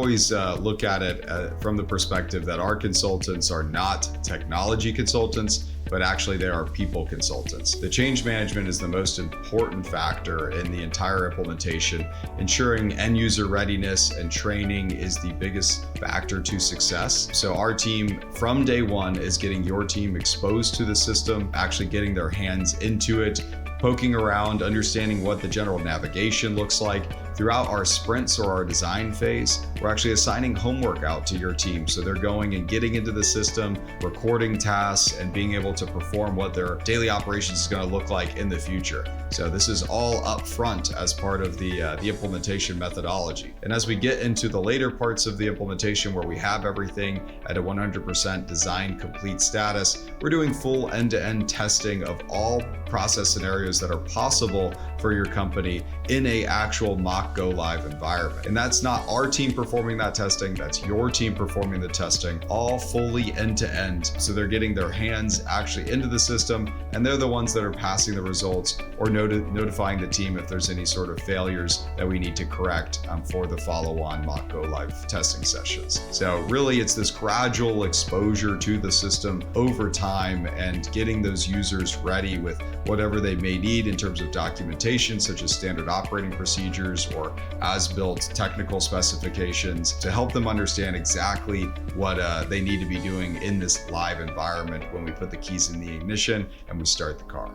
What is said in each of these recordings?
always look at it from the perspective that our consultants are not technology consultants, but actually they are people consultants. The change management is the most important factor in the entire implementation. Ensuring end user readiness and training is the biggest factor to success. So our team from day one is getting your team exposed to the system, actually getting their hands into it, poking around, understanding what the general navigation looks like. Throughout our sprints or our design phase, we're actually assigning homework out to your team. So they're going and getting into the system, recording tasks, and being able to perform what their daily operations is going to look like in the future. So this is all up front as part of the implementation methodology. And as we get into the later parts of the implementation where we have everything at a 100% design complete status, we're doing full end-to-end testing of all process scenarios that are possible for your company in a actual mock go live environment. And that's not our team performing that testing, that's your team performing the testing, all fully end to end. So they're getting their hands actually into the system, and they're the ones that are passing the results or notifying the team if there's any sort of failures that we need to correct for the follow-on mock go live testing sessions. So really it's this gradual exposure to the system over time and getting those users ready with whatever they may need in terms of documentation, such as standard operating procedures or as-built technical specifications, to help them understand exactly what they need to be doing in this live environment when we put the keys in the ignition and we start the car.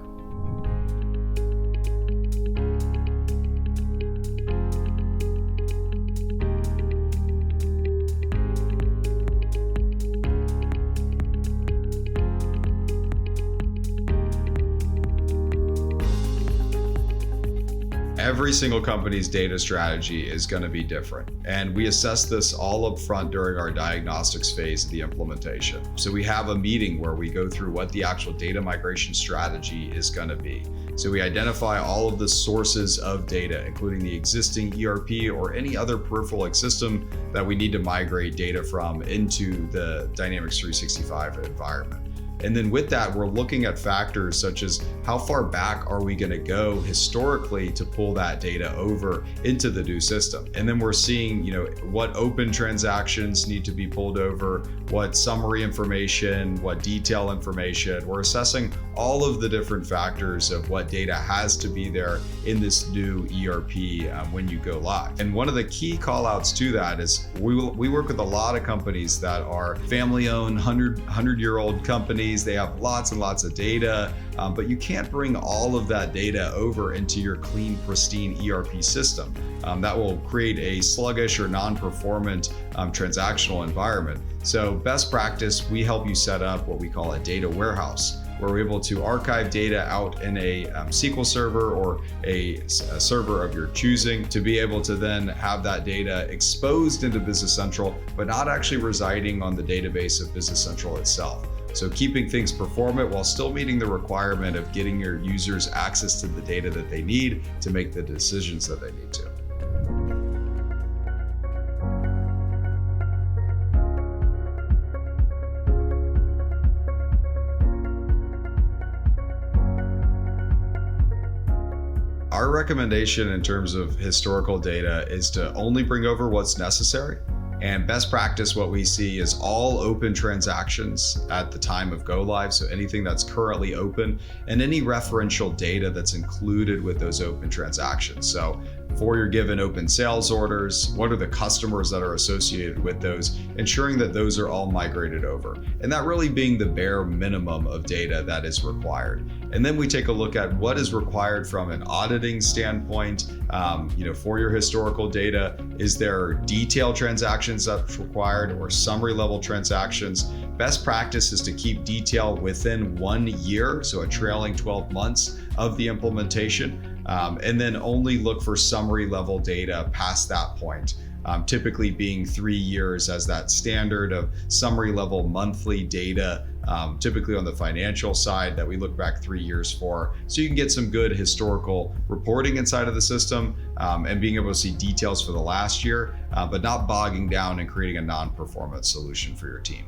Every single company's data strategy is going to be different. And we assess this all up front during our diagnostics phase of the implementation. So we have a meeting where we go through what the actual data migration strategy is going to be. So we identify all of the sources of data, including the existing ERP or any other peripheral system that we need to migrate data from into the Dynamics 365 environment. And then with that, we're looking at factors such as how far back are we going to go historically to pull that data over into the new system. And then we're seeing, what open transactions need to be pulled over, what summary information, what detail information. We're assessing all of the different factors of what data has to be there in this new ERP when you go live. And one of the key call outs to that is we work with a lot of companies that are family-owned, 100-year-old companies. They have lots and lots of data, but you can't bring all of that data over into your clean, pristine ERP system. That will create a sluggish or non-performant transactional environment. So best practice, we help you set up what we call a data warehouse, where we're able to archive data out in a SQL server or a server of your choosing to be able to then have that data exposed into Business Central, but not actually residing on the database of Business Central itself. So keeping things performant while still meeting the requirement of getting your users access to the data that they need to make the decisions that they need to. Our recommendation in terms of historical data is to only bring over what's necessary. And best practice, what we see is all open transactions at the time of go live. So anything that's currently open and any referential data that's included with those open transactions. So for your given open sales orders, what are the customers that are associated with those, ensuring that those are all migrated over. And that really being the bare minimum of data that is required. And then we take a look at what is required from an auditing standpoint, for your historical data. Is there detailed transactions that's required or summary level transactions? Best practice is to keep detail within 1 year, so a trailing 12 months of the implementation, and then only look for summary level data past that point. Typically being 3 years as that standard of summary level monthly data, typically on the financial side that we look back 3 years for. So you can get some good historical reporting inside of the system and being able to see details for the last year, but not bogging down and creating a non-performance solution for your team.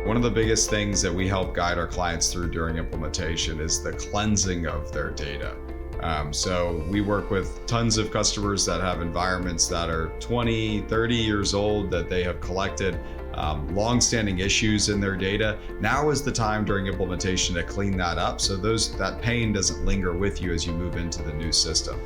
One of the biggest things that we help guide our clients through during implementation is the cleansing of their data. So we work with tons of customers that have environments that are 20, 30 years old that they have collected long-standing issues in their data. Now is the time during implementation to clean that up so that pain doesn't linger with you as you move into the new system.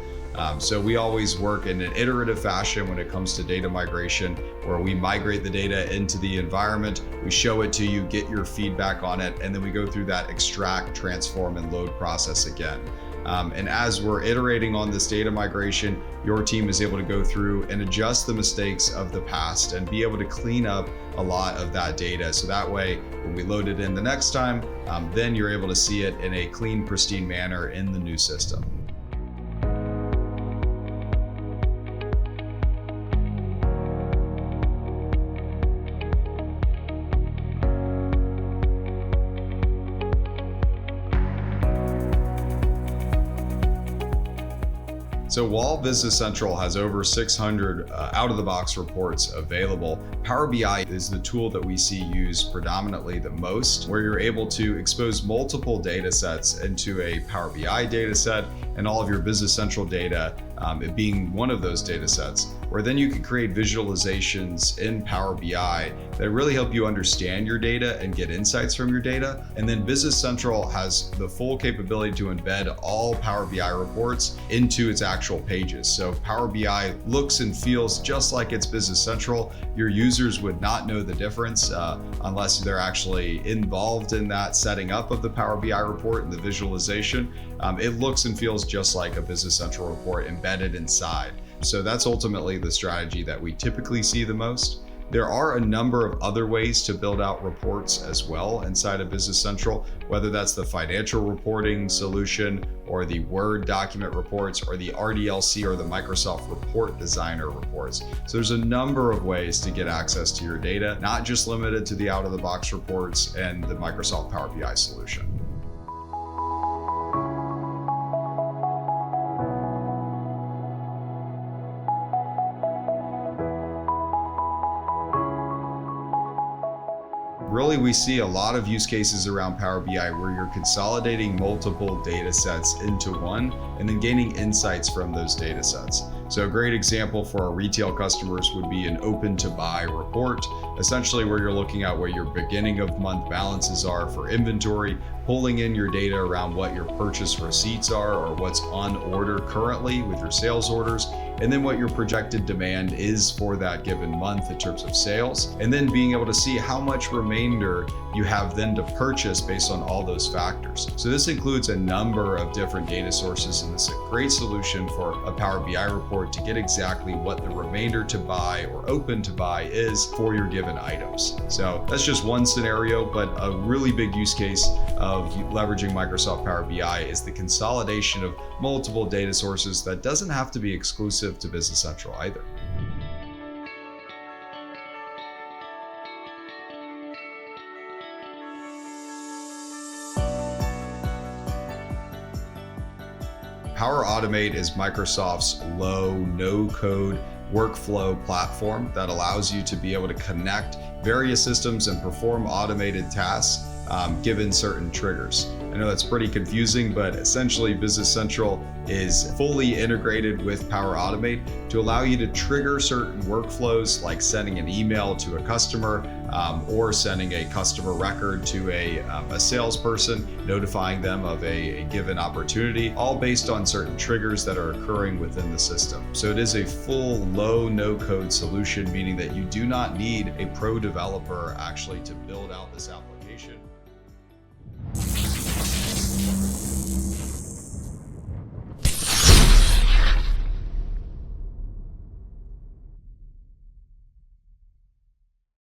So we always work in an iterative fashion when it comes to data migration, where we migrate the data into the environment, we show it to you, get your feedback on it, and then we go through that extract, transform, and load process again. And as we're iterating on this data migration, your team is able to go through and adjust the mistakes of the past and be able to clean up a lot of that data. So that way, when we load it in the next time, then you're able to see it in a clean, pristine manner in the new system. So while Business Central has over 600 out-of-the-box reports available, Power BI is the tool that we see used predominantly the most, where you're able to expose multiple data sets into a Power BI data set and all of your Business Central data, it being one of those data sets, where then you can create visualizations in Power BI that really help you understand your data and get insights from your data. And then Business Central has the full capability to embed all Power BI reports into its actual pages. So Power BI looks and feels just like it's Business Central. Your users would not know the difference unless they're actually involved in that setting up of the Power BI report and the visualization. It looks and feels just like a Business Central report embedded inside. So that's ultimately the strategy that we typically see the most. There are a number of other ways to build out reports as well inside of Business Central, whether that's the financial reporting solution or the Word document reports or the RDLC or the Microsoft Report Designer reports. So there's a number of ways to get access to your data, not just limited to the out-of-the-box reports and the Microsoft Power BI solution. Really, we see a lot of use cases around Power BI where you're consolidating multiple data sets into one and then gaining insights from those data sets. So a great example for our retail customers would be an open to buy report, essentially where you're looking at where your beginning of month balances are for inventory, pulling in your data around what your purchase receipts are or what's on order currently with your sales orders, and then what your projected demand is for that given month in terms of sales, and then being able to see how much remainder you have then to purchase based on all those factors. So this includes a number of different data sources, and it's a great solution for a Power BI report to get exactly what the remainder to buy or open to buy is for your given items. So that's just one scenario, but a really big use case of leveraging Microsoft Power BI is the consolidation of multiple data sources that doesn't have to be exclusive to Business Central either. Power Automate is Microsoft's low, no-code workflow platform that allows you to be able to connect various systems and perform automated tasks given certain triggers. I know that's pretty confusing, but essentially Business Central is fully integrated with Power Automate to allow you to trigger certain workflows like sending an email to a customer or sending a customer record to a salesperson, notifying them of a given opportunity, all based on certain triggers that are occurring within the system. So it is a full low, no-code solution, meaning that you do not need a pro developer actually to build out this application.